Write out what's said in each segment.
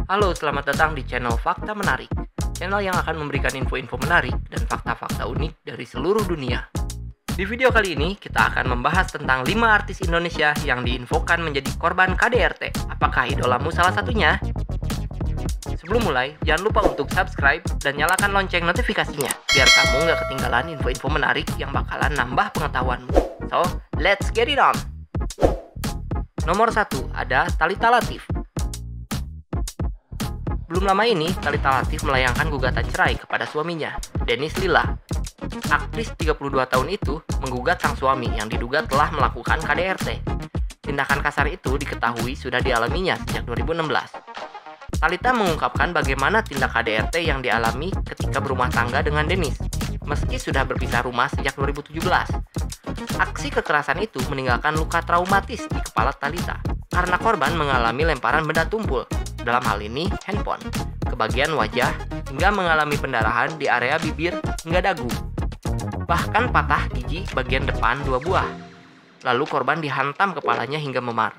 Halo, selamat datang di channel Fakta Menarik. Channel yang akan memberikan info-info menarik dan fakta-fakta unik dari seluruh dunia. Di video kali ini, kita akan membahas tentang 5 artis Indonesia yang diinfokan menjadi korban KDRT. Apakah idolamu salah satunya? Sebelum mulai, jangan lupa untuk subscribe dan nyalakan lonceng notifikasinya, biar kamu nggak ketinggalan info-info menarik yang bakalan nambah pengetahuanmu. So, let's get it on! Nomor 1, ada Thalita Latief. Belum lama ini, Thalita Latief melayangkan gugatan cerai kepada suaminya, Dennis Lila. Aktris 32 tahun itu menggugat sang suami yang diduga telah melakukan KDRT. Tindakan kasar itu diketahui sudah dialaminya sejak 2016. Thalita mengungkapkan bagaimana tindak KDRT yang dialami ketika berumah tangga dengan Dennis, meski sudah berpisah rumah sejak 2017. Aksi kekerasan itu meninggalkan luka traumatis di kepala Thalita, karena korban mengalami lemparan benda tumpul, dalam hal ini handphone, ke bagian wajah, hingga mengalami pendarahan di area bibir hingga dagu. Bahkan patah gigi bagian depan 2 buah. Lalu korban dihantam kepalanya hingga memar.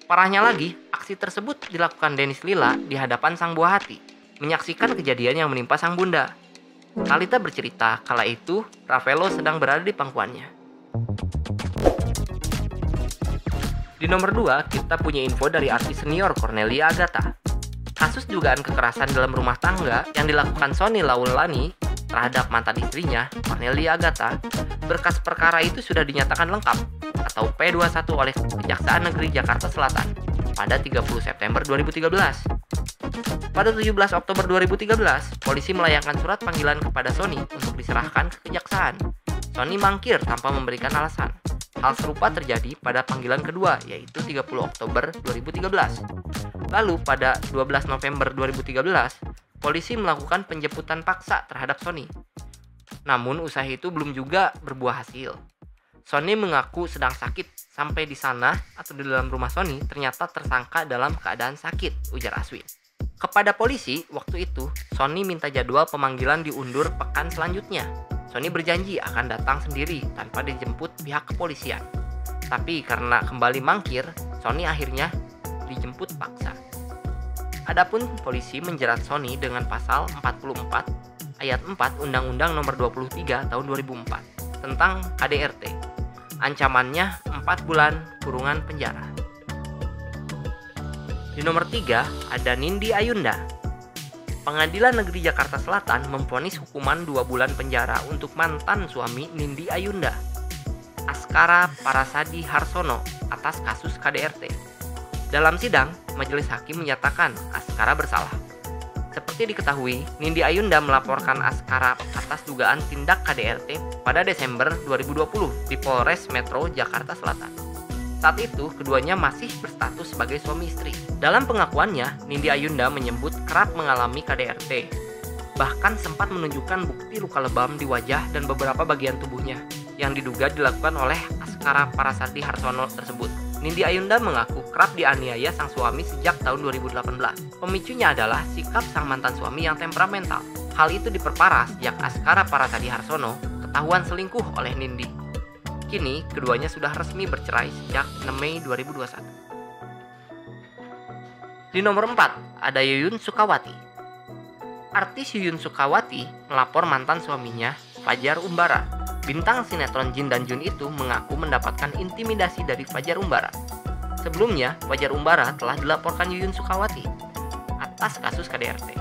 Parahnya lagi, aksi tersebut dilakukan Dennis Lila di hadapan sang buah hati, menyaksikan kejadian yang menimpa sang bunda. Thalita bercerita kala itu Ravelo sedang berada di pangkuannya. Di nomor 2, kita punya info dari artis senior Cornelia Agatha. Kasus dugaan kekerasan dalam rumah tangga yang dilakukan Sony Laulani terhadap mantan istrinya, Cornelia Agatha, berkas perkara itu sudah dinyatakan lengkap atau P21 oleh Kejaksaan Negeri Jakarta Selatan pada 30 September 2013. Pada 17 Oktober 2013, polisi melayangkan surat panggilan kepada Sony untuk diserahkan ke kejaksaan. Sony mangkir tanpa memberikan alasan. Hal serupa terjadi pada panggilan kedua, yaitu 30 Oktober 2013. Lalu pada 12 November 2013, polisi melakukan penjemputan paksa terhadap Sony. Namun usaha itu belum juga berbuah hasil. Sony mengaku sedang sakit. Sampai di sana atau di dalam rumah Sony ternyata tersangka dalam keadaan sakit, ujar Aswin. Kepada polisi, waktu itu Sony minta jadwal pemanggilan diundur pekan selanjutnya. Sony berjanji akan datang sendiri tanpa dijemput pihak kepolisian. Tapi karena kembali mangkir, Sony akhirnya dijemput paksa. Adapun polisi menjerat Sony dengan pasal 44 ayat 4 Undang-Undang Nomor 23 Tahun 2004 tentang KDRT. Ancamannya 4 bulan kurungan penjara. Di nomor 3 ada Nindi Ayunda. Pengadilan Negeri Jakarta Selatan memvonis hukuman 2 bulan penjara untuk mantan suami Nindi Ayunda, Askara Parasadi Harsono, atas kasus KDRT. Dalam sidang, majelis hakim menyatakan Askara bersalah. Seperti diketahui, Nindi Ayunda melaporkan Askara atas dugaan tindak KDRT pada Desember 2020 di Polres Metro Jakarta Selatan. Saat itu, keduanya masih berstatus sebagai suami istri. Dalam pengakuannya, Nindi Ayunda menyebut kerap mengalami KDRT. Bahkan sempat menunjukkan bukti luka lebam di wajah dan beberapa bagian tubuhnya yang diduga dilakukan oleh Askara Parasadi Harsono tersebut. Nindi Ayunda mengaku kerap dianiaya sang suami sejak tahun 2018. Pemicunya adalah sikap sang mantan suami yang temperamental. Hal itu diperparah sejak Askara Parasadi Harsono ketahuan selingkuh oleh Nindi. Kini, keduanya sudah resmi bercerai sejak 6 Mei 2021. Di nomor 4, ada Yuyun Sukawati. Artis Yuyun Sukawati melapor mantan suaminya, Fajar Umbara. Bintang sinetron Jin dan Jun itu mengaku mendapatkan intimidasi dari Fajar Umbara. Sebelumnya, Fajar Umbara telah dilaporkan Yuyun Sukawati atas kasus KDRT.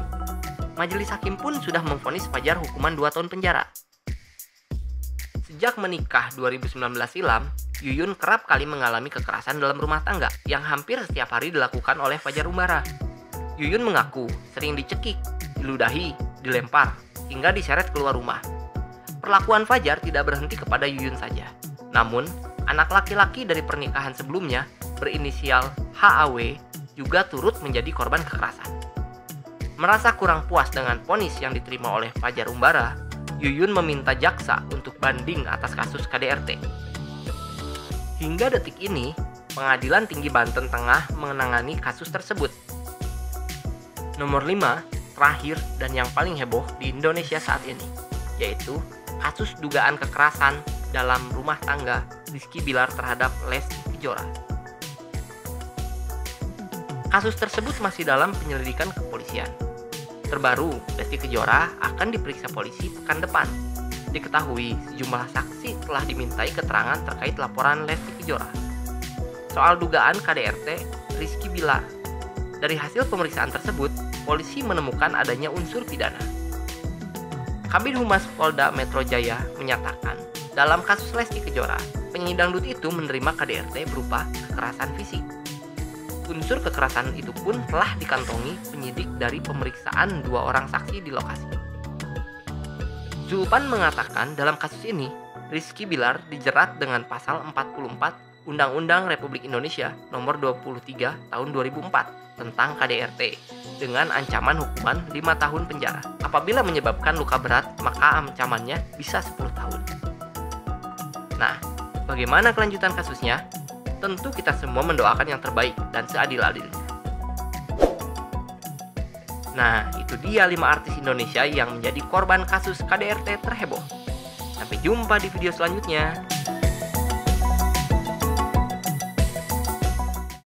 Majelis hakim pun sudah memvonis Fajar hukuman 2 tahun penjara. Sejak menikah 2019 silam, Yuyun kerap kali mengalami kekerasan dalam rumah tangga yang hampir setiap hari dilakukan oleh Fajar Umbara. Yuyun mengaku sering dicekik, diludahi, dilempar, hingga diseret keluar rumah. Perlakuan Fajar tidak berhenti kepada Yuyun saja. Namun, anak laki-laki dari pernikahan sebelumnya berinisial HAW juga turut menjadi korban kekerasan. Merasa kurang puas dengan vonis yang diterima oleh Fajar Umbara, Yuyun meminta jaksa untuk banding atas kasus KDRT. Hingga detik ini, Pengadilan Tinggi Banten tengah menangani kasus tersebut. Nomor 5, terakhir dan yang paling heboh di Indonesia saat ini, yaitu kasus dugaan kekerasan dalam rumah tangga Rizky Bilar terhadap Lesti Kejora. Kasus tersebut masih dalam penyelidikan kepolisian. Terbaru, Lesti Kejora akan diperiksa polisi pekan depan. Diketahui sejumlah saksi telah dimintai keterangan terkait laporan Lesti Kejora soal dugaan KDRT Rizky Bilar. Dari hasil pemeriksaan tersebut, polisi menemukan adanya unsur pidana. Kabid Humas Polda Metro Jaya menyatakan, dalam kasus Lesti Kejora, penyanyi dangdut itu menerima KDRT berupa kekerasan fisik. Unsur kekerasan itu pun telah dikantongi penyidik dari pemeriksaan 2 orang saksi di lokasi. Zulpan mengatakan dalam kasus ini, Rizky Bilar dijerat dengan pasal 44 Undang-Undang Republik Indonesia Nomor 23 Tahun 2004 tentang KDRT dengan ancaman hukuman 5 tahun penjara. Apabila menyebabkan luka berat, maka ancamannya bisa 10 tahun. Nah, bagaimana kelanjutan kasusnya? Tentu kita semua mendoakan yang terbaik dan seadil-adilnya. Nah, itu dia 5 artis Indonesia yang menjadi korban kasus KDRT terheboh. Sampai jumpa di video selanjutnya.